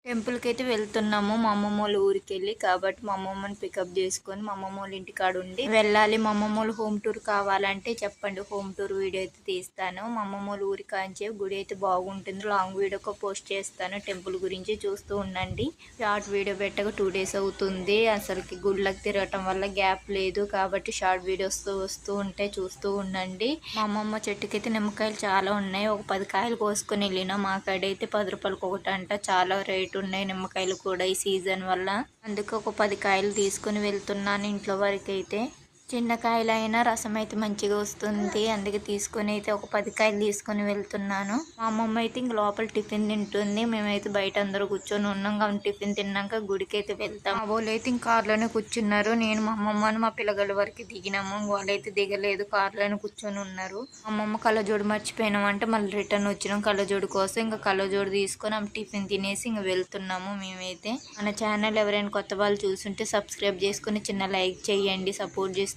టెంపుల్‌కి అయితే వెళ్తున్నాము. మా అమ్మమ్మోళ్ళ ఊరికెళ్ళి. కాబట్టి మా అమ్మమ్మని పికప్ చేసుకొని మా అమ్మమ్మోళ్ళ ఇంటికాడ ఉండి వెళ్ళాలి. మా అమ్మమ్మోళ్ళ హోమ్ టూర్ కావాలంటే చెప్పండి. హోమ్ టూర్ వీడియో అయితే తీస్తాను. మా అమ్మమ్మోళ్ళ ఊరి కాంచే గుడి అయితే బాగుంటుంది. లాంగ్ వీడియో పోస్ట్ చేస్తాను. టెంపుల్ గురించి చూస్తూ ఉండండి. షార్ట్ వీడియో పెట్టక 2 డేస్ అవుతుంది. అసలుకి గుళ్ళకి తిరగటం వల్ల గ్యాప్ లేదు. కాబట్టి షార్ట్ వీడియోస్ వస్తూ ఉంటాయి. చూస్తూ ఉండండి. మా అమ్మమ్మ చెట్టుకైతే నిమ్మకాయలు చాలా ఉన్నాయి. ఒక 10 కాయలు కోసుకొని వెళ్ళినా. మా కాడైతే 10 రూపాయలకి ఒకటంట. చాలా రేట్ ఉన్నాయి నిమ్మకాయలు కూడా ఈ సీజన్ వల్ల. అందుకే ఒక 10 కాయలు తీసుకుని వెళ్తున్నాను ఇంట్లో వరకైతే. చిన్న కాయలైనా రసం అయితే మంచిగా వస్తుంది. అందుకే తీసుకొని అయితే ఒక 10 కాయలు తీసుకొని వెళ్తున్నాను. మా అమ్మమ్మ అయితే ఇంక లోపల టిఫిన్ తింటుంది. మేమైతే బయట అందరూ కూర్చొని ఉన్నాం. కాబట్టి టిఫిన్ తిన్నాక గుడికి అయితే వెళ్తాం. మా వాళ్ళు అయితే ఇంక కార్లోనే కూర్చున్నారు. నేను మా అమ్మమ్మని మా పిల్లగాళ్ళ వరకు దిగినాము. వాళ్ళైతే దిగలేదు, కార్లోనే కూర్చొని ఉన్నారు. అమ్మమ్మ కళ్ళజోడు మర్చిపోయినాం అంటే మళ్ళీ రిటర్న్ వచ్చినాం కళ్ళజోడు కోసం. ఇంకా కళ్ళజోడు తీసుకొని ఆమె టిఫిన్ తినేసి ఇంక వెళ్తున్నాము మేమైతే. మన ఛానల్ ఎవరైనా కొత్త వాళ్ళు చూస్తుంటే సబ్స్క్రైబ్ చేసుకుని చిన్న లైక్ చేయండి. సపోర్ట్ చేస్తుండండి.